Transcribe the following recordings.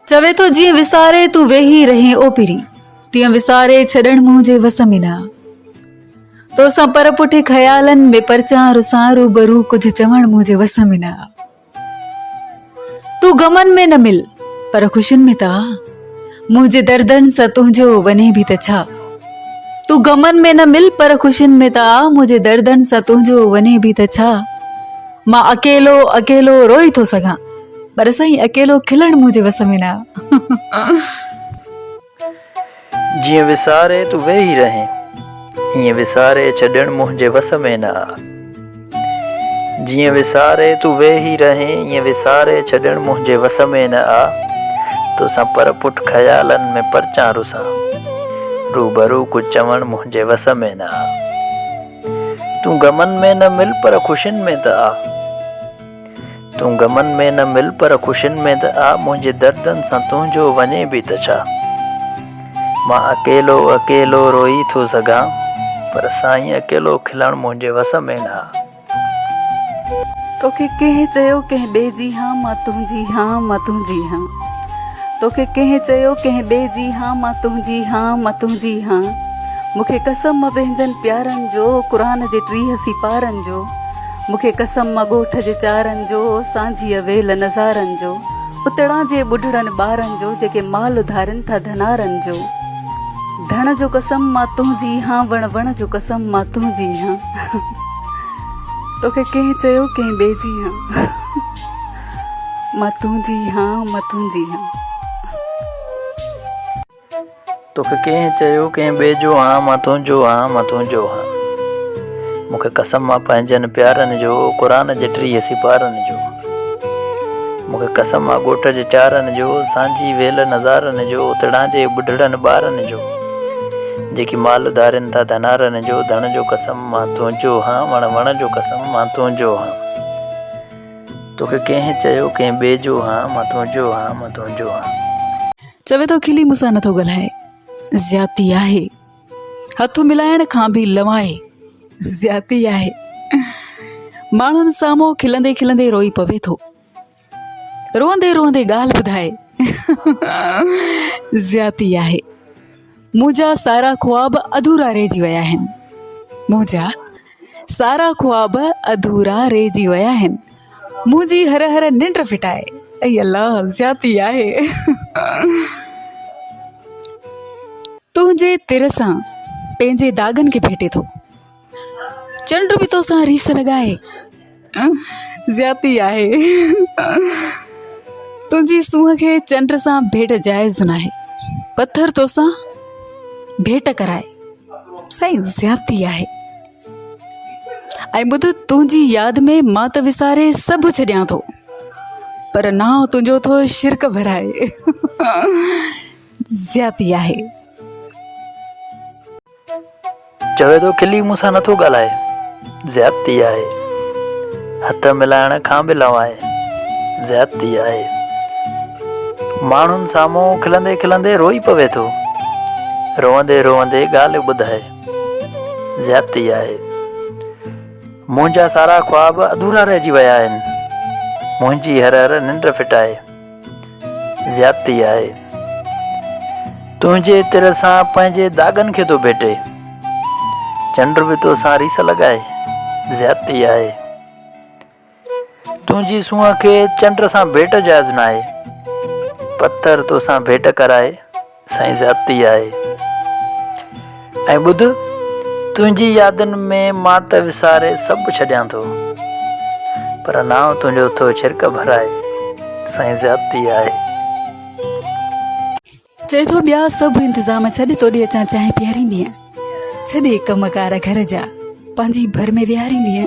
चवे तो जीअं विसारे तूं वेही रहीं ओपिरी, तीअं विसारे छॾण मुंहिंजे वस में न। तोसां पर पुठे ख़यालनि में परचां रुसां रूबरू कुझु चवण मुंहिंजे वस में न। तूं गमन में न मिल पर ख़ुशियुनि में त आ, मुंहिंजे दर्दनि सां तुंहिंजो वञे बि त छा। तूं गमन में न मिल पर ख़ुशियुनि में त आ, मुंहिंजे दर्दनि सां तुंहिंजो वञे बि त छा। मां अकेलो अकेलो रोई थो सघां, पर साईं अकेलो खिलण मुंहिंजे वस में न। जीअं विसारे तूं वेही रहीं, ईअं विसारे छॾण मुंहिंजे वस में न आ। जीअं विसारे तूं वेही रहीं, ईअं विसारे छॾण मुंहिंजे वस में न आ। तोसां पर पुठ ख़यालनि में परचां रुसां रूबरू कुझु चवण मुंहिंजे वस में न आ। तूं गमन में न मिल पर ख़ुशियुनि में त आ। तूं गमन में न मिल पर ख़ुशियुनि में त आ, मुंहिंजे दर्दनि सां तुंहिंजो वञे बि त छा। मां अकेलो अकेलो रोई थो सघां, पर साईं अकेलो खिलण मुंहिंजे वस में न आ। तोखे कंहिं चयो कंहिं ॿिए जी हां, मां तुंहिंजी हां, मां तुंहिंजी हां। तोखे कंहिं चयो कंहिं ॿिए जी हां, मां तुंहिंजी हां, मां तुंहिंजी हां। मूंखे कसम पंहिंजनि प्यारनि जो, क़ुरान जे 30 सिपारनि जो। मूंखे कसम ॻोठ जे चारनि जो, सांझीअ वेल नज़ारनि जो। उतड़ा जे ॿुढड़नि ॿारनि जो, जेके माल धारनि था धनारनि जो। धण जो कसम मां तुंहिंजी हां, वण वण जो कसम मां तुंहिंजी हां। तोखे कंहिं चयो कंहिं ॿिए जी हां, मां तुंहिंजी हां, मां तुंहिंजी हां। तोखे कंहिं चयो कंहिं ॿिए जो हां, मां तुंहिंजो हां, मां तुंहिंजो हां। मूंखे कसम मां पंहिंजनि प्यारनि जो, क़ुरान जे 30 सिपारनि जो। मूंखे कसम मां ॻोठ जे चारनि जो, सांझी वेल नज़ारनि जो। उतड़ा जे ॿुढड़नि ॿारनि जो, जेकी माल धारनि था धनारनि जो। धण जो कसम मां तुंहिंजो हां, वण वण जो कसम मां तुंहिंजो हां। तोखे कंहिं चयो कंहिं ॿिए जो हां, मां तुंहिंजो हां, मां तुंहिंजो हां। चवे तो खिली मूंसां नथो ॻाल्हाए, ज़्याती आहे। हथ मिलाइण खां बि लवाए, ज़्याती आहे। माण्हुनि साम्हूं खिलंदे खिलंदे रोई पवे थो, रोंदे रोंदे ॻाल्हि ॿुधाए, ज़्याती आहे। मुंहिंजा सारा ख्वाब अधूरा रहिजी विया आहिनि, मुंहिंजा सारा ख्वाब अधूरा रहिजी विया आहिनि। मुंहिंजी हर हर निंड फिटाए, ऐं अल्लाह ज़्याती आहे। तुंहिंजे तिर सां पंहिंजे दागनि खे भेटे थो, चंड बि तोसां रीस लॻाए, ज़्याती आहे। तुंहिंजी सूंहं खे चंड सां भेट जाइज़ न आहे, पत्थर तोसां भेट कराए, साईं ज़्याती आहे। ऐं ॿुध, तुंहिंजी यादि में मां त विसारे सभु छॾियां थो, पर नाव तुंहिंजो थो शिरक भराए, ज़्याती आहे। चवे तो खिली मूंसां नथो ॻाल्हाए, ज़्याती आहे। हथ मिलाइण खां बि लवाए, ज़्याती आहे। माण्हुनि साम्हूं खिलंदे खिलंदे रोई पवे थो, रोंदे रोंदे ॻाल्हि ॿुधाए, ज़्याती आहे। मुंहिंजा सारा ख्वाब अधूरा रहिजी विया आहिनि, मुंहिंजी हर हर निंड फिटाए, ज़्याती आहे। तुंहिंजे तिर सां पंहिंजे दागनि खे थो भेटे, चंड बि तोसां रीस लॻाए, ज़्याती आहे। तुंहिंजी सूंहं खे चंड सां भेट जाइज़ न आहे, पत्थर तोसां भेट कराए, साईं ज़्याती आहे। ऐं ॿुध, तुंहिंजी यादनि में मां त विसारे सभु छॾियां थो, पर नाव तुंहिंजो थो छिरक भराए, साईं ज़्याती आहे। चए थो ॿिया सभु इंतज़ाम छॾे तोॾे अचां चांहि पीआरींदीअं, छॾे कमकार घर जा पंहिंजी भर में विहारींदीअं।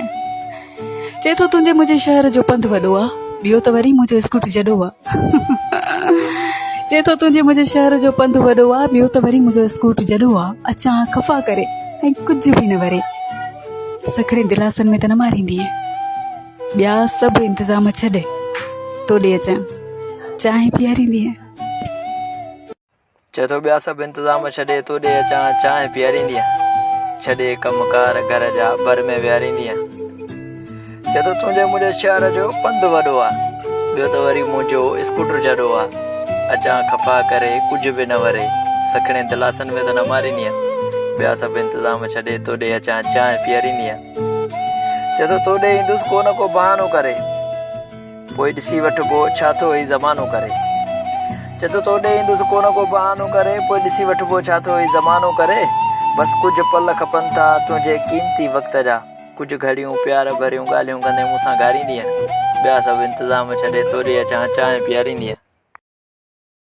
चए थो तुंहिंजे मुंहिंजे शहर जो पंधु वॾो आहे, ॿियो त वरी मुंहिंजो स्कूट जॾो आहे। चए थो तुंहिंजे मुंहिंजे शहर जो पंधु वॾो आहे, ॿियो त वरी मुंहिंजो स्कूट जॾो आहे। अचां खफ़ा करे ऐं कुझु बि न वरे, सखड़े दिलासनि में त न मारींदीअं। ॿिया सभु इंतज़ाम छॾे तोॾे अचां चांहि पीआरींदीअं। चए थो ॿिया सभु इंतज़ाम छॾे तोॾे अचां चांहि पीआरींदीअं, छॾे कमकार घर जा भर में विहारींदीअं। चए थो तुंहिंजे मुंहिंजे शहर जो पंधु वॾो आहे, ॿियो त वरी मुंहिंजो स्कूटर जॾो आहे। अचां खफ़ा करे कुझु बि न वरे, सखणे दिलासनि में त न मारींदीअं, ॿिया सभु इंतज़ाम छॾे तोॾे अचां चांहि पीआरींदीअं। चए थो तोॾे ईंदुसि को न को बहानो करे, पोइ ॾिसी वठिबो छा थो ई ज़मानो करे। चए थो तोॾे ईंदुसि को न को बहानो करे, पोइ ॾिसी वठिबो छा थो ई ज़मानो करे। बसि कुझु पल खपनि था तुंहिंजे क़ीमती वक़्त जा, कुझु घड़ियूं प्यार भरियूं ॻाल्हियूं कंदे मूंसां ॻारींदीअं, ॿिया सभु इंतज़ाम छॾे तोॾे अचां चांहि पीआरींदीअं।